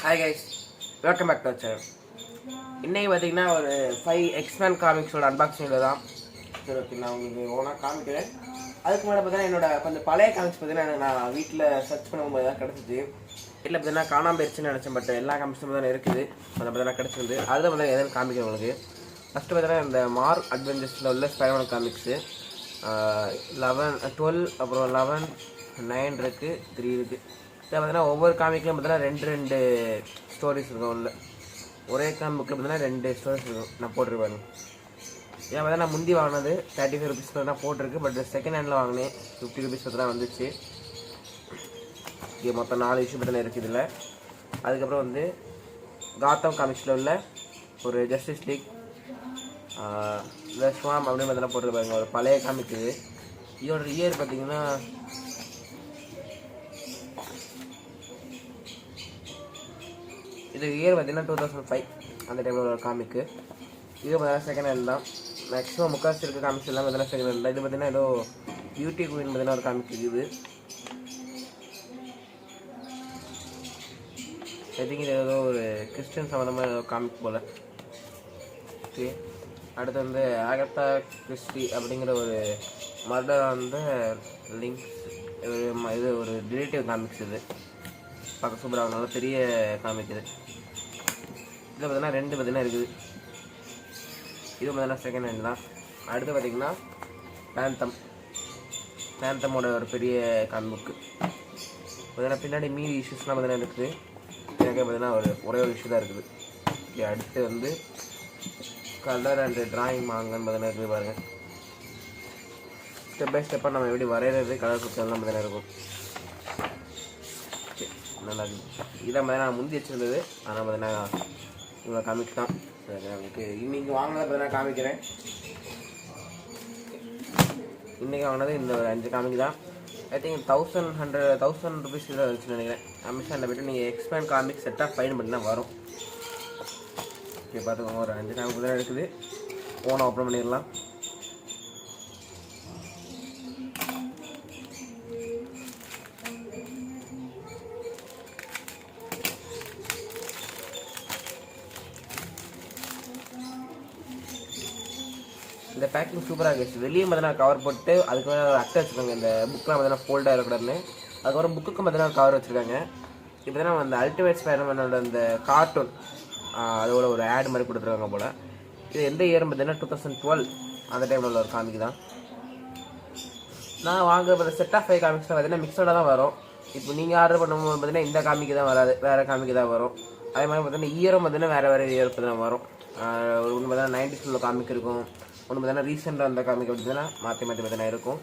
Hi guys, welcome back to channel. இன்றைக்கி பார்த்தீங்கன்னா ஒரு 5 எக்ஸ்மேன் காமிக்ஸோட அன்பாக்சிங்கில் தான். சரி, ஓகே, நான் உங்களுக்கு ஓனாக காமிக்கிறேன். அதுக்கு மேலே பார்த்தீங்கன்னா என்னோட கொஞ்சம் பழைய காமிக்ஸ் பார்த்தீங்கன்னா எனக்கு நான் வீட்டில் சர்ச் பண்ணும்போது தான் கிடச்சிச்சு. வீட்டில் பார்த்தீங்கன்னா காணாமல் போயிடுச்சுன்னு நினச்சேன். பட் எல்லா காமிக்ஸும் தான் இருக்குது. அதை பார்த்தீங்கன்னா கிடச்சிருந்து அதுதான் பார்த்தீங்கன்னா எதுன்னு காமிக்கிறேன் உங்களுக்கு. ஃபஸ்ட்டு பார்த்தீங்கன்னா இந்த மார்க் அட்வென்ச்சர்ஸில் உள்ள ஸ்பைடர்மேன் காமிக்ஸு 11, 12, அப்புறம் 11, 9 இருக்குது, 3 இருக்குது. இதில் பார்த்தீங்கன்னா ஒவ்வொரு காமிக்லையும் பார்த்தீங்கன்னா ரெண்டு ஸ்டோரிஸ் இருக்கும். உள்ள ஒரே காமிக்கில் பார்த்தீங்கன்னா 2 ஸ்டோரிஸ் இருக்கும். நான் போட்டிருப்பேன். ஏன் பார்த்தா நான் முந்தி வாங்கினது 35 ருபீஸ் தான் போட்டிருக்கு. பட் செகண்ட் ஹேண்டில் வாங்கினேன் 50 ருபீஸ் தான் வந்துச்சு. இது மொத்தம் 4 இஷ்யூ பார்த்தீங்கன்னா இருக்குது இதில். அதுக்கப்புறம் வந்து காத்தம் காமிக்ஸில் உள்ள ஒரு ஜஸ்டிஸ் லீக் இந்த ஸ்வாம் அப்படின்னு பார்த்தீங்கன்னா போட்டிருப்பாங்க. ஒரு பழைய காமிக் இது. இதோட இயர் பார்த்தீங்கன்னா இது இயர் பார்த்தீங்கன்னா 2005 அந்த டைமில் ஒரு காமிக்கு. இது பார்த்தீங்கன்னா செகண்ட் ஹேண்ட் தான். மேக்ஸிமம் முக்காசி இருக்க காமிக்ஸ் எல்லாம் பார்த்தீங்கன்னா செகண்ட் ஹேண்ட் தான். இது பார்த்தீங்கன்னா ஏதோ பியூட்டி குயின் பார்த்தீங்கன்னா ஒரு காமிக் இருக்குது. ஐ திங்க் இது ஏதோ ஒரு கிறிஸ்டியன் சம்மந்தமாக ஏதோ காமிக் போல். ஓகே, அடுத்து வந்து ஆகத்தா கிறிஸ்டி அப்படிங்கிற ஒரு மர்டர் வந்து லிங்க்ஸ் இது ஒரு ரிலேட்டிவ் காமிக்ஸ். இது பார்க்க சூப்பராக நல்ல பெரிய காமிக். இது இதில் பார்த்தீங்கன்னா 2 பார்த்தீங்கன்னா இருக்குது. இது பார்த்தீங்கன்னா செகண்ட் ஹேண்ட் தான். அடுத்து பார்த்தீங்கன்னா பேந்தமோட ஒரு பெரிய காமிக் பார்த்தீங்கன்னா பின்னாடி மீதி இஷ்யூஸ்லாம் பார்த்தீங்கன்னா இருக்குது. எனக்கு பார்த்தீங்கன்னா ஒரே ஒரு இஷ்யூ தான் இருக்குது. அடுத்து வந்து கலர் அண்ட் டிராயிங் மாங்கன்னு பார்த்தீங்கன்னா இருக்குது பாருங்கள். ஸ்டெப் பை ஸ்டெப்பாக நம்ம எப்படி வரைகிறது கலர் கொடுத்ததெல்லாம் பார்த்தீங்கன்னா இருக்கும். நல்லா இருக்குது. இதான் மாதிரி நான் முந்தி வச்சுருந்தது. ஆனால் பார்த்தீங்கன்னா இவ்வளோ காமிக் தான். உங்களுக்கு இன்றைக்கி வாங்கினதை பார்த்தீங்கன்னா காமிக்கிறேன். இன்றைக்கி வாங்கினது இந்த ஒரு 5 காமிக் தான். ஐ திங்க் 1000 ருபீஸ் இதில் வந்துச்சுன்னு நினைக்கிறேன். அமேசானில் போய்ட்டு நீங்கள் எக்ஸ்பேண்ட் காமிக் செட்டாக ஃபைன் பண்ணி தான் வரும். ஓகே, பார்த்துக்கோங்க. ஒரு 5 காமிக் தான் இருக்குது. ஓனாக ஓப்பன் பண்ணிடலாம். இந்த பேக்கிங் சூப்பராக இருக்குது. வெளியே பார்த்தீங்கன்னா கவர் போட்டு அதுக்கு மேலே ஒரு அட்டை வச்சுருக்காங்க. இந்த புக்கெலாம் பார்த்தீங்கன்னா ஃபோல்டாக இருக்கக்கூடாதுன்னு. அதுக்கப்புறம் புக்குக்கும் பார்த்தீங்கன்னா கவர் வச்சுருக்காங்க. இப்போ தான் அந்த அல்டிமேட் ஸ்பைடர்மேனோட அந்த கார்ட்டூன் அதோட ஒரு ஆட் மாதிரி கொடுத்துருக்காங்க போல். இது எந்த இயர்னு பார்த்தீங்கன்னா 2012 அந்த டைமில் உள்ள ஒரு காமிக் தான். நான் வாங்க செட் ஆஃப் 5 காமிக்ஸ் தான் பார்த்தீங்கன்னா மிக்சடாக தான் வரும். இப்போ நீங்கள் ஆர்டர் பண்ணும்போது பார்த்தீங்கன்னா இந்த காமிக்கு தான் வராது, வேறு காமிக்கு தான் வரும். அதே மாதிரி பார்த்தீங்கன்னா இயரும் பார்த்தீங்கன்னா வேறு இயர் பார்த்தீங்கன்னா வரும். ஒன்று பார்த்தீங்கன்னா 90s உள்ள காமிக் இருக்கும். ஒன்று பார்த்தீங்கன்னா ரீசெண்டாக அந்த காமிக் பார்த்தீங்கன்னா மாற்றி பார்த்தீங்கன்னா இருக்கும்.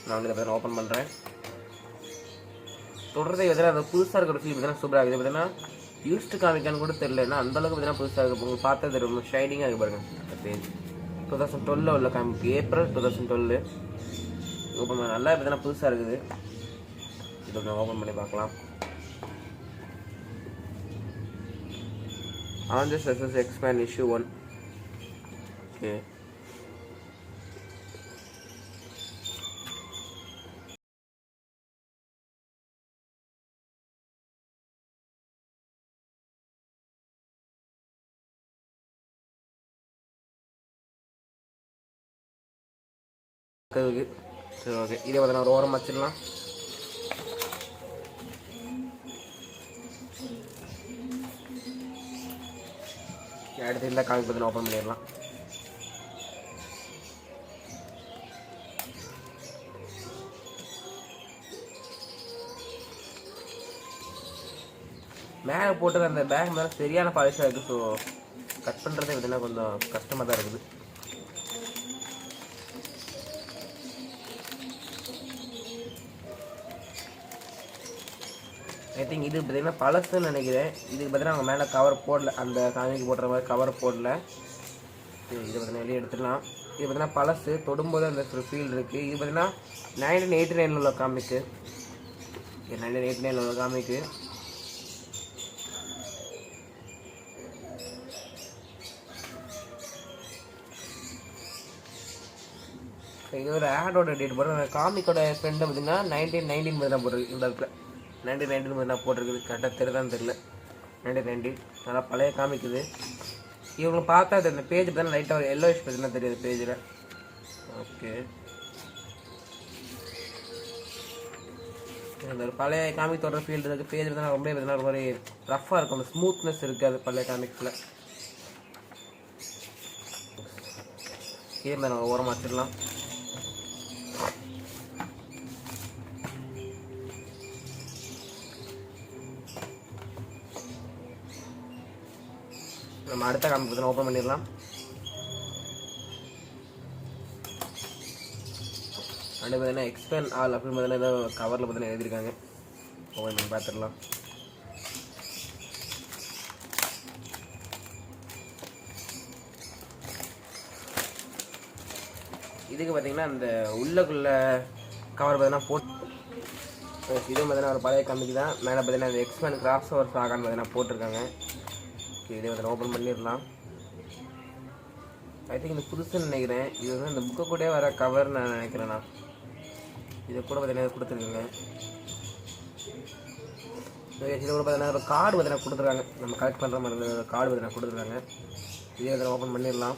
நான் வந்து இதை பார்த்தீங்கன்னா ஓப்பன் பண்ணுறேன். தொடர்ந்து பார்த்தீங்கன்னா அந்த புதுசாக இருக்கிற ஃபீல் பார்த்தீங்கன்னா சூப்பராக இருக்குது. பார்த்தீங்கன்னா யூஸ்டு காமிக்கான்னு கூட தெரியல. ஏன்னா அந்தளவுக்கு பார்த்தீங்கன்னா புதுசாக இருக்குது. உங்களுக்கு பார்த்தா தெரியும், ஷைனிங்காக இருக்குது பாருங்கள். பேஜ் 2012 உள்ள காமிக், ஏப்ரல் 2012 ஓப்பன் பண்ண நல்லா பார்த்தீங்கன்னா புதுசாக இருக்குது. இதை கொஞ்சம் ஓப்பன் பண்ணி பார்க்கலாம். Avengers versus எக்ஸ்மேன் issue 1. ஓகே, சரி, ஓகே. இதே பார்த்தீங்கன்னா ஒரு ஓரம் வச்சிடலாம். அடுத்து இந்த காமிக் பார்த்தீங்கன்னா ஓப்பன் பண்ணிடலாம். மேலே போட்டு அந்த பேக் மேலே சரியான பாலிஷாக இருக்குது. ஸோ கட் பண்ணுறதே பார்த்தீங்கன்னா கொஞ்சம் கஷ்டமாக தான் இருக்குது. ஐ திங்க் இது பார்த்தீங்கன்னா பழசுன்னு நினைக்கிறேன். இதுக்கு பார்த்தீங்கன்னா அவங்க மேலே கவர் போடல, அந்த காமிக்கு போடுற மாதிரி கவர் போடல. இது பார்த்தீங்கன்னா வெளியே எடுத்துடலாம். இது பார்த்தீங்கன்னா பழசு, தொடும்போது அந்த ஃபீல் இருக்குது. இது பார்த்தீங்கன்னா 1989 உள்ள காமிக்கு. 1989 உள்ள காமிக்கு. இது ஒரு ஆடோட டேட் போடுறேன். காமிக்கோட ஃப்ரெண்டை பார்த்தீங்கன்னா 1919 தான் போட்டிருக்கு. இந்த இடத்துல 1919 தான் போட்டிருக்குது. கரெக்டாக தெரியுதான்னு தெரியல. 1990 நல்லா பழைய காமிக்குது. இவங்களை பார்த்தா இந்த பேஜ் பார்த்தா லைட்டாக ஒரு எல்லோயிஷ் பார்த்தீங்கன்னா தெரியுது பேஜில். ஓகே, இந்த ஒரு பழைய காமிக் தொடர் ஃபீல்டு இருக்குது. பேஜ் பார்த்தா ரொம்ப பார்த்தீங்கன்னா ஒரு மாதிரி ரஃப்பாக இருக்கும், அந்த ஸ்மூத்னஸ் இருக்காது பழைய காமிக்ஸில். கீழே நம்ம ஓரமாக வச்சிடலாம். நம்ம அடுத்த காமிக் பார்த்தீங்கன்னா ஓப்பன் பண்ணிடலாம். அடுத்து பார்த்தீங்கன்னா எக்ஸ்பேண்ட் ஆல் அப்படின்னு பார்த்தீங்கன்னா ஏதோ கவரில் பார்த்தீங்கன்னா எழுதியிருக்காங்க. ஓப்பன் பண்ணி பார்த்துடலாம். இதுக்கு பார்த்தீங்கன்னா இந்த உள்ளக்குள்ள கவர் பார்த்தீங்கன்னா போட்டு இதுவும் பார்த்தீங்கன்னா ஒரு பழைய காமிக்கு தான். மேலே பார்த்தீங்கன்னா அந்த எக்ஸ்பேண்ட் கிராஸ் ஓவர் சாகான்னு பார்த்தீங்கன்னா போட்டிருக்காங்க. இதே வந்து ஓப்பன் பண்ணிடலாம். ஐ திங்க் இந்த புதுசுன்னு நினைக்கிறேன். இது வந்து இந்த புக்கை கூட வர கவர்னு நான் நினைக்கிறேண்ணா. இதை கூட பார்த்தீங்கன்னா கொடுத்துருக்குங்க. இது கூட பார்த்தீங்கன்னா ஒரு கார்டு பார்த்தீங்கன்னா கொடுத்துருக்காங்க. நம்ம கலெக்ட் பண்ணுற மாதிரி ஒரு கார்டு பார்த்தீங்கன்னா கொடுத்துருக்காங்க. இதே வந்து ஓப்பன் பண்ணிடலாம்.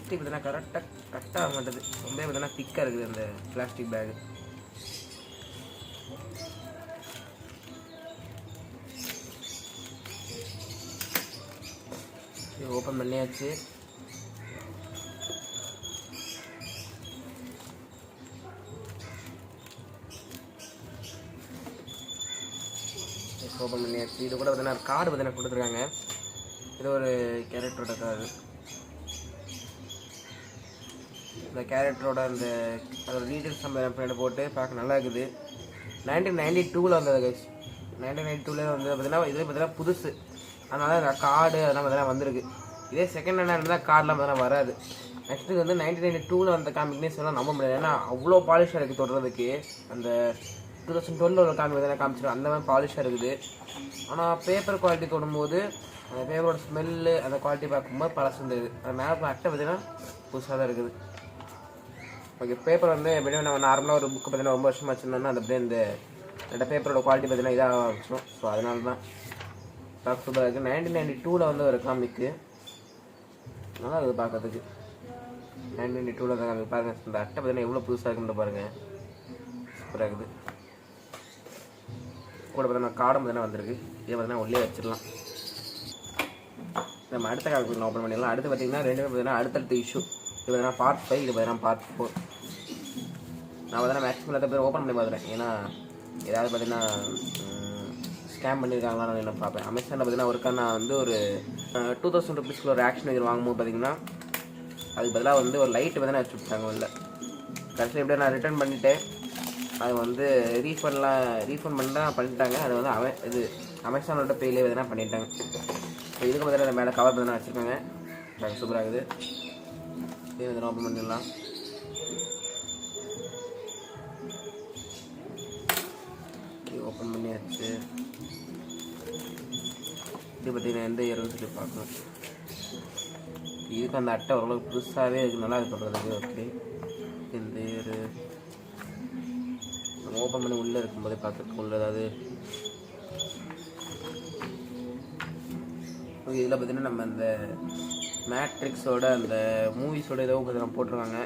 பார்த்தீங்கன்னா கரெக்டாக மாட்டேது. ரொம்ப பார்த்தீங்கன்னா திக்காக இருக்குது அந்த பிளாஸ்டிக் பேகு. ஓப்பன் பண்ணியாச்சு. ஓப்பன் பண்ணியாச்சு. இது கூட பார்த்தீங்கன்னா கார்டு பார்த்தீங்கன்னா கொடுத்துருக்காங்க. இது ஒரு கேரக்டரோட கார்டு. இந்த கேரக்டரோட அந்த அதோட டீட்டெயில்ஸ் நம்ம போட்டு பார்க்க நல்லா இருக்குது. 1992 வந்தது கைஸ். 1992 வந்து பார்த்தீங்கன்னா இது பார்த்தீங்கன்னா புதுசு. அதனால இந்த கார்டு அதெல்லாம் பார்த்தீங்கன்னா வந்திருக்கு. இதே செகண்ட் ஹேண்டாக இருந்தால் கார்டெலாம் பார்த்தீங்கன்னா வராது. நெக்ஸ்ட்டு வந்து 1992 வந்த காமிக்னே சொல்லலாம் நம்ப முடியாது. ஏன்னா அவ்வளோ பாலிஷாக இருக்குது தொடுறதுக்கு. அந்த 2012 ஒரு காமிக் பார்த்தீங்கன்னா காமிச்சிடும் அந்த மாதிரி பாலிஷாக இருக்குது. ஆனால் பேப்பர் குவாலிட்டி தொடும்போது அந்த பேப்பரோட ஸ்மெல்லு அந்த குவாலிட்டி பார்க்கும்போது பழசு இருந்தது. அந்த மேலே அட்டை பார்த்தீங்கன்னா புதுசாக தான் இருக்குது. ஓகே, பேப்பர் வந்து எப்படியும் நம்ம நார்மலாக ஒரு புக்கு பார்த்தீங்கன்னா ரொம்ப வருஷமாக வச்சுருந்தோம்னா அந்த அப்படியே இந்த பேப்பரோட குவாலிட்டி பார்த்தீங்கன்னா இதாக வச்சிடும். ஸோ அதனால தான் சூப்பராக இருக்குது. 1992 வந்து ஒரு காமிக்கு நல்லா இருக்குது பார்க்கறதுக்கு. 1992 தான் காமிக்கு பாருங்கள். இந்த அட்டை பார்த்தீங்கன்னா எவ்வளோ புதுசாக இருக்குன்னு பாருங்கள். சூப்பராக இருக்குது. கூட பார்த்தீங்கன்னா கார்டும் பார்த்தீங்கன்னா வந்திருக்கு. இதை பார்த்தீங்கன்னா உள்ளே வச்சிடலாம். நம்ம அடுத்த காமிக்கு ஓப்பன் பண்ணிடலாம். அடுத்து பார்த்தீங்கன்னா ரெண்டுமே பார்த்தீங்கன்னா அடுத்தடுத்த இஷ்யூ. இது பார்த்தீங்கன்னா பார்ட் 5, இது பார்த்தீங்கன்னா பார்ட் 4. நான் பார்த்தீங்கன்னா மேக்ஸிமம் எல்லாத்த பேர் ஓப்பன் பண்ணி பார்த்துறேன். ஏன்னா ஏதாவது பார்த்தீங்கன்னா ஸ்கேம் பண்ணியிருக்காங்களான்னு என்ன பார்ப்பேன். அமேசானில் பார்த்தீங்கன்னா ஒருக்கா நான் வந்து ஒரு 2000 rupees ஒரு ஆக்ஷன் வைக்கிற வாங்கும்போது பார்த்தீங்கன்னா அதுக்கு பதிலாக வந்து ஒரு லைட்டு பார்த்தீங்கன்னா வச்சு விட்டாங்க உள்ள. கடைசியில் எப்படியா நான் ரிட்டர்ன் பண்ணிவிட்டேன். அது வந்து ரீஃபண்ட் பண்ணிட்டாங்க. அது வந்து இது அமேசானோட பேயிலே பார்த்தீங்கன்னா பண்ணிட்டாங்க. ஸோ இதுக்கு பார்த்தீங்கன்னா மேலே கவர் பார்த்தீங்கன்னா வச்சுருக்காங்க. சூப்பராக இருக்குது. இது வந்து ஓப்பன் பண்ணிடலாம். ஓப்பன் பண்ணியாச்சு. இது பார்த்தீங்கன்னா எந்த இயர்னு சொல்லி பார்க்கணும். இதுக்கு அந்த அட்டை ஓரளவுக்கு புதுசாகவே இருக்குது. நல்லா இது பண்ணுறதுக்கு. ஓகே, இந்த இயர் நம்ம ஓப்பன் பண்ணி உள்ளே இருக்கும்போதே பார்த்துருக்கோம். உள்ள ஏதாவது ஓகே. இதில் பார்த்தீங்கன்னா நம்ம இந்த மேட்ரிக்ஸோட அந்த மூவிஸோட ஏதோ பார்த்தீங்கன்னா போட்டிருக்காங்க.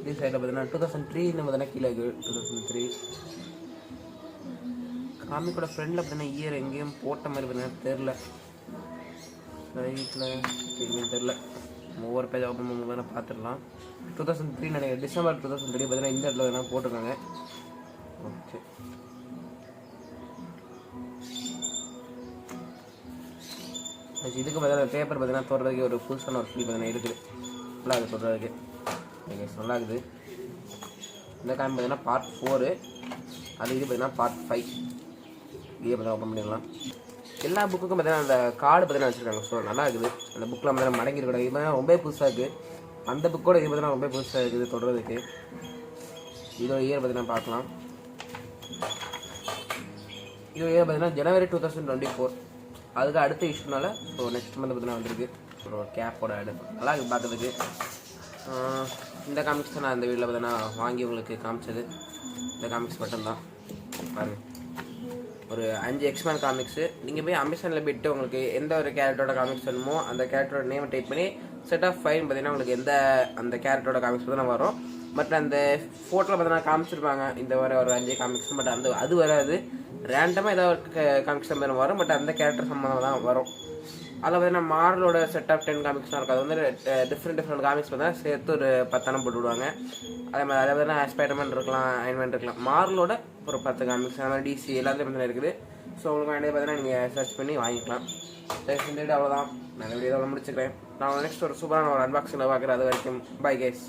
இதே சைடில் பார்த்தீங்கன்னா 2003 பார்த்தீங்கன்னா கீழே இருக்குது. 2003 காமிக்கோட ஃப்ரெண்டில் பார்த்தீங்கன்னா இயர் எங்கேயும் போட்ட மாதிரி பார்த்தீங்கன்னா தெரில. ரைட்டில் எங்கேயும் தெரில. ஒவ்வொரு பேஜ் ஓப்பன் பண்ணும்போது பார்த்துடலாம். 2003 நினைக்கிறேன். டிசம்பர் 2003 பார்த்தீங்கன்னா இந்த இடத்துல வேணால் போட்டிருக்காங்க. ஓகே, இதுக்கு பார்த்தீங்கன்னா பேப்பர் பார்த்தீங்கன்னா தொடுறதுக்கு ஒரு புதுசான ஒரு ஃபீல் பார்த்தீங்கன்னா இருக்குது. ஃபுல்லாக அது தொடுறதுக்கு நல்லா இருக்குது. இந்த காமி பார்த்தீங்கன்னா பார்ட் 4. அது இது பார்த்தீங்கன்னா பார்ட் 5. இதே பார்த்தா ஓப்பன் பண்ணிடலாம். எல்லா புக்குக்கும் பார்த்தீங்கன்னா அந்த கார்டு பார்த்தீங்கன்னா வச்சுருக்காங்க. ஸோ நல்லா இருக்குது. அந்த புக்கில் பார்த்தீங்கன்னா மடங்கிருக்கூடாது. இது பார்த்தீங்கன்னா ரொம்ப புதுசாக இருக்குது. அந்த புக்கோட இது பார்த்தீங்கன்னா ரொம்ப புதுசாக இருக்குது தொடுறதுக்கு. இதோட இயர் பார்த்தீங்கன்னா பார்க்கலாம். இதோட இயர் பார்த்தீங்கன்னா ஜனவரி 2024. அதுக்கு அடுத்த இஷ்யூனால ஸோ நெக்ஸ்ட் மந்த் பார்த்தீங்கன்னா வந்திருக்கு. ஒரு கேப்போட ஆடு நல்லா இருக்குது பார்க்கறதுக்கு. இந்த காமிக்ஸ் தான் நான் இந்த வீடியோவில் பார்த்தீங்கன்னா வாங்கி உங்களுக்கு காமிச்சது. இந்த காமிக்ஸ் மட்டும்தான் பாருங்கள். ஒரு 5 எக்ஸ்மேன் காமிக்ஸு. நீங்கள் போய் அமேசானில் போய்ட்டு உங்களுக்கு எந்த ஒரு கேரக்டரோட காமிக்ஸ் வேணுமோ அந்த கேரக்டரோட நேமை டைப் பண்ணி செட் ஆஃப் ஃபைன் பார்த்தீங்கன்னா உங்களுக்கு அந்த கேரக்டரோட காமிக்ஸ் தான் வரும். பட் அந்த ஃபோட்டோவில் பார்த்தீங்கன்னா காமிச்சிருப்பாங்க இந்த வர ஒரு 5 காமிக்ஸ். பட் அது வராது. ரேண்டமாக ஏதாவது ஒரு காமிக்ஸ் மாதிரி வரும். பட் அந்த கேரக்டர் சம்மந்தமாக தான் வரும். அதில் பார்த்தீங்கன்னா மார்வலோட செட் ஆஃப் 10 காமிக்ஸ்லாம் இருக்கும். அது வந்து டிஃப்ரெண்ட் காமிக்ஸ் பார்த்தீங்கன்னா சேர்த்து ஒரு 10 போட்டு விடுவாங்க. அதே மாதிரி அதை பார்த்தீங்கன்னா ஸ்பைடர்மேன் இருக்கலாம், அயன்மேன் இருக்கலாம். மார்வலோட ஒரு 10 காமிக்ஸ் அந்த மாதிரி டிசி எல்லாத்துலேயும் பார்த்தீங்கன்னா இருக்குது. ஸோ உங்களுக்கு வேண்டியது பார்த்தீங்கன்னா நீங்கள் சர்ச் பண்ணி வாங்கிக்கலாம். இந்த வீடியோ அவ்வளோதான். நான் இந்த வீடியோ முடிச்சுக்கிறேன். நான் நெக்ஸ்ட் ஒரு சூப்பரான ஒரு அன்பாக்சிங்கில் பார்க்குறேன். அது வரைக்கும் பை கைஸ்.